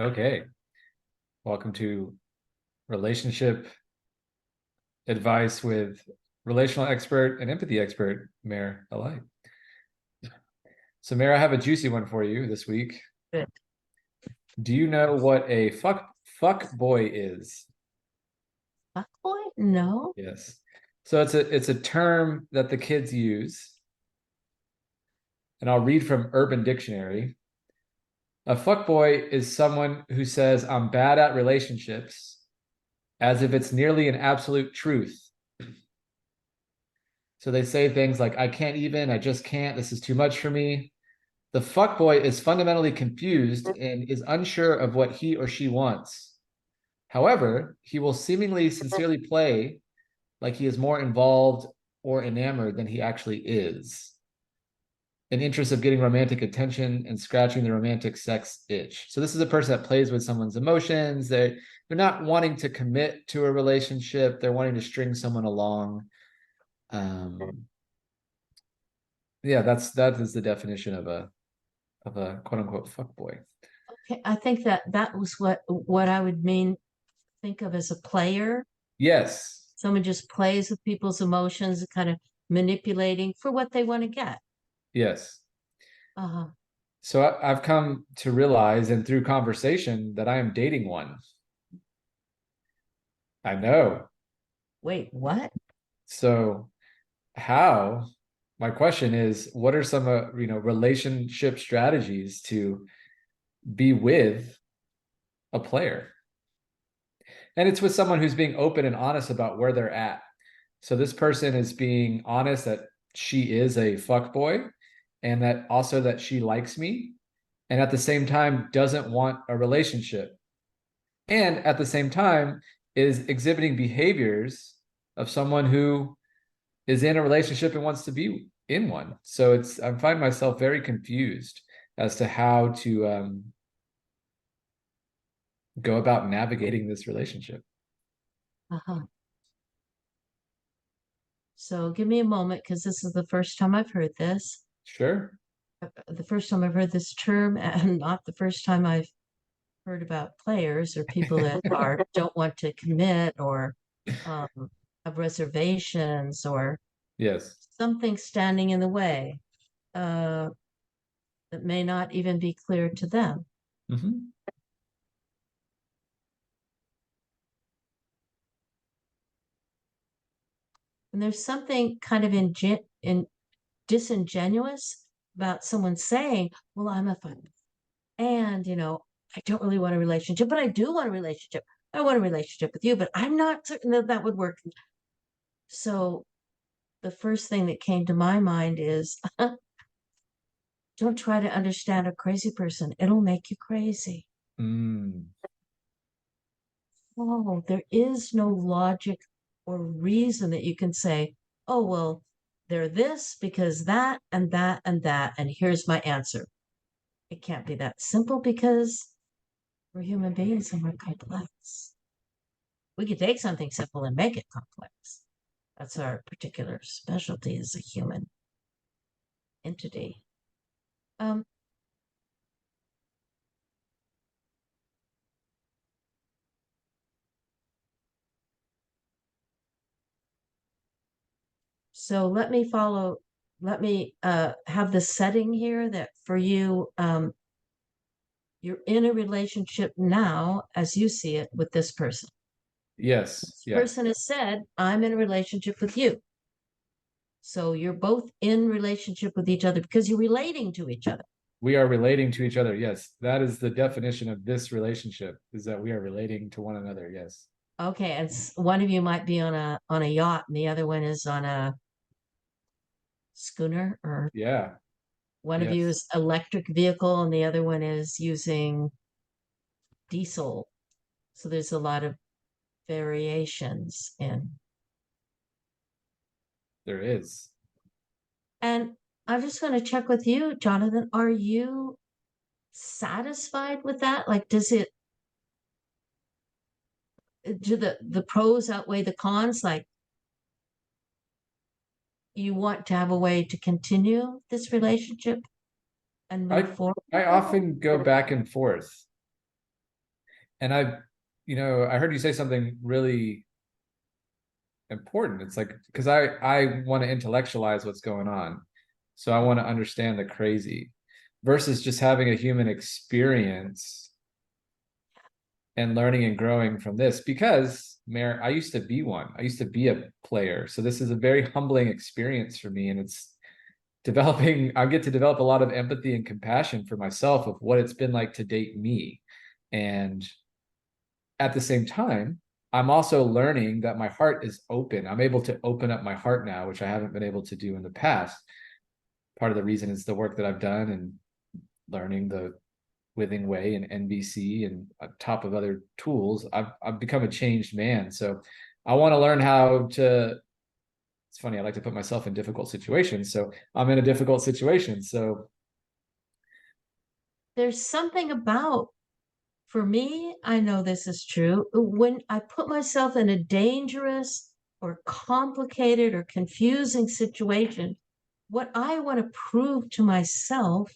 Okay. Welcome to relationship advice with relational expert and empathy expert, Mare alike. So, Mare, I have a juicy one for you this week. Good. Do you know what a fuck boy is? Fuckboy? No. Yes. So it's a term that the kids use, and I'll read from Urban Dictionary. A fuckboy is someone who says, I'm bad at relationships, as if it's nearly an absolute truth. So they say things like, I just can't, this is too much for me. The fuckboy is fundamentally confused and is unsure of what he or she wants. However, he will seemingly sincerely play like he is more involved or enamored than he actually is, in interest of getting romantic attention and scratching the romantic sex itch. So this is a person that plays with someone's emotions. They're not wanting to commit to a relationship. They're wanting to string someone along. Yeah, that is the definition of a quote unquote fuck boy. Okay, I think that was what I would think of as a player. Yes, Someone just plays with people's emotions, kind of manipulating for what they want to get. yes. Uh, So I've come to realize, and through conversation, that I am dating one. I know. Wait, what? So how? My question is, what are some relationship strategies to be with a player? And it's with someone who's being open and honest about where they're at. So this person is being honest that she is a fuck boy, and that also that she likes me, and at the same time doesn't want a relationship, and at the same time is exhibiting behaviors of someone who is in a relationship and wants to be in one. So I find myself very confused as to how to go about navigating this relationship. Uh-huh. So give me a moment because this is the first time I've heard this. Sure. The first time I've heard this term, and not the first time I've heard about players or people that don't want to commit or um, have reservations or Yes. something standing in the way. That may not even be clear to them. Mm-hmm. And there's something kind of in disingenuous about someone saying, well, I'm a fun and, I don't really want a relationship, but I do want a relationship. I want a relationship with you, but I'm not certain that that would work. So the first thing that came to my mind is don't try to understand a crazy person. It'll make you crazy. Mm. Oh, there is no logic or reason that you can say, oh, well, they're this because that and that and that, and here's my answer. It can't be that simple because we're human beings and we're complex. We can take something simple and make it complex. That's our particular specialty as a human entity. Um, so let me have the setting here that for you, you're in a relationship now, as you see it, with this person. Yes. This Yeah. person has said, I'm in a relationship with you. So you're both in relationship with each other because you're relating to each other. We are relating to each other. Yes. That is the definition of this relationship, is that we are relating to one another. Yes. Okay, and one of you might be on a yacht and the other one is on a schooner, or Yeah. one of you Yes. is electric vehicle and the other one is using diesel. So there's a lot of variations in. There is. And I'm just going to check with you, Jonathan. Are you satisfied with that? Like, do the pros outweigh the cons? Like, you want to have a way to continue this relationship and move I forward I with it? often go back and forth. And I heard you say something really important. It's like, because I want to intellectualize what's going on. So I want to understand the crazy versus just having a human experience and learning and growing from this. Because Mayor, I used to be one. I used to be a player. So this is a very humbling experience for me. And it's developing, I get to develop a lot of empathy and compassion for myself of what it's been like to date me. And at the same time, I'm also learning that my heart is open. I'm able to open up my heart now, which I haven't been able to do in the past. Part of the reason is the work that I've done and learning the Withing Way and NVC and on top of other tools. I've become a changed man. So I want to learn how to. It's funny. I like to put myself in difficult situations. So I'm in a difficult situation. So There's something about, for me, I know this is true. When I put myself in a dangerous or complicated or confusing situation, what I want to prove to myself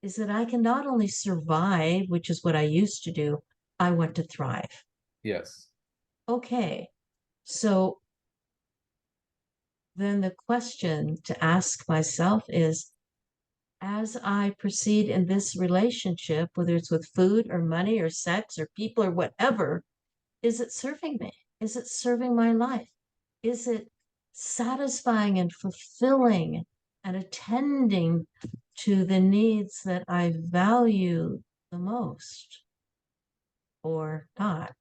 is that I can not only survive, which is what I used to do, I want to thrive. yes, Okay, so then the question to ask myself is, as I proceed in this relationship, whether it's with food or money or sex or people or whatever, is it serving me? Is it serving my life? Is it satisfying and fulfilling and attending to the needs that I value the most or not?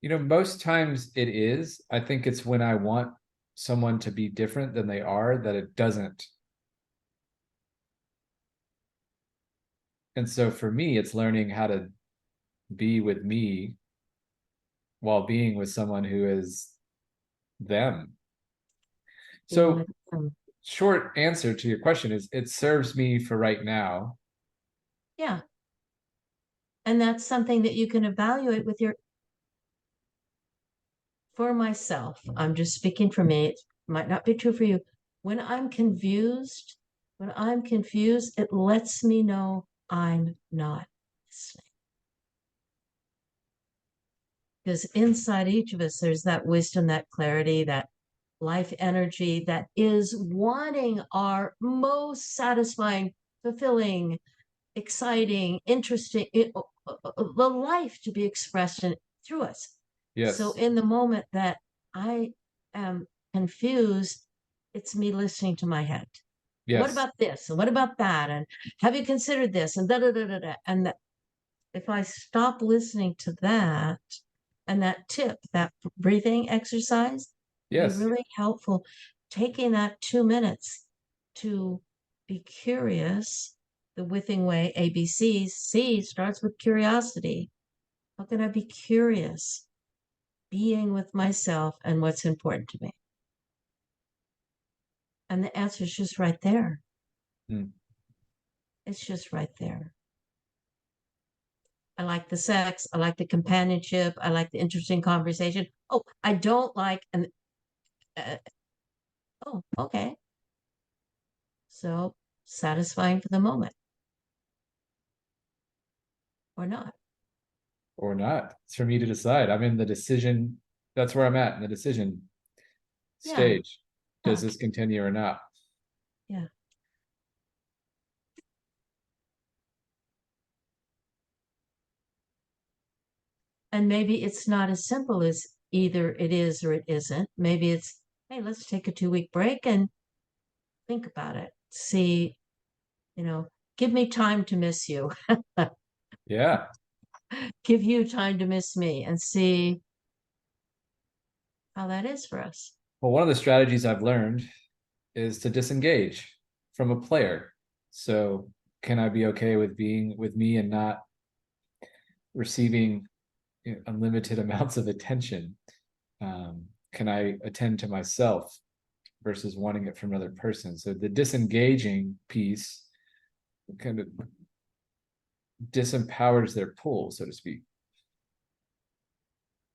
most times it is. I think it's when I want someone to be different than they are that it doesn't. And so for me, it's learning how to be with me while being with someone who is them. Being So with them. short answer to your question is it serves me for right now. Yeah. And that's something that you can evaluate with your, for myself. I'm just speaking for me. It might not be true for you. When I'm confused, it lets me know I'm not listening. Because inside each of us, there's that wisdom, that clarity, that life energy that is wanting our most satisfying, fulfilling, exciting, interesting, the life to be expressed through us. So Yes. in the moment that I am confused, it's me listening to my head. What Yes. about this? And what about that? And have you considered this? And da da da da da. And that, if I stop listening to that, and that tip, that breathing exercise, would be Yes. really helpful. Taking that 2 minutes to be curious, the Withing Way, ABC. C starts with curiosity. How can I be curious? Being with myself and what's important to me. And the answer is just right there. Mm. It's just right there. I like the sex. I like the companionship. I like the interesting conversation. Oh, I don't like, and oh, okay. So satisfying for the moment or not. Or not. It's for me to decide. I'm in the decision. That's where I'm at in the decision Yeah, stage. Does yeah, this continue or not? yeah. And maybe it's not as simple as either it is or it isn't. Maybe it's, hey, let's take a 2 week break and think about it. See, you know, give me time to miss you. Yeah. Give you time to miss me and see how that is for us. Well, one of the strategies I've learned is to disengage from a player. So can I be okay with being with me and not receiving unlimited amounts of attention? Can I attend to myself versus wanting it from another person? So the disengaging piece kind of disempowers their pull, so to speak.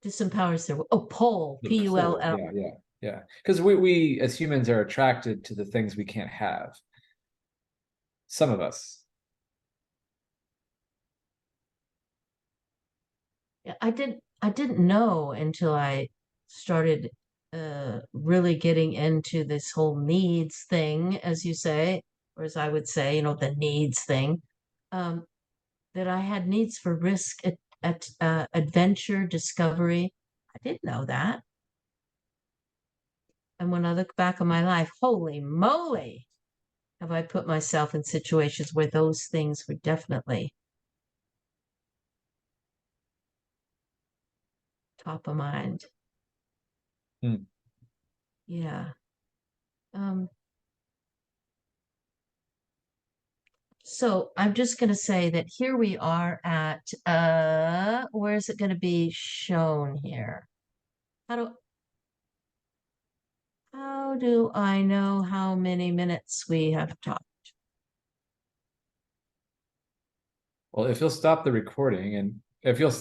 Disempowers their, oh, pull, The pull, Pull. yeah, yeah, yeah. Because we as humans are attracted to the things we can't have. Some of us. Yeah, I didn't know until I started really getting into this whole needs thing, as you say, or as I would say, the needs thing, um, that I had needs for risk at adventure, discovery. I didn't know that. And when I look back on my life, holy moly, have I put myself in situations where those things were definitely top of mind. Hmm. Yeah. Um, So I'm just going to say that here we are at where is it going to be shown here? How do how do I know how many minutes we have talked? Well, if you'll stop the recording and if you'll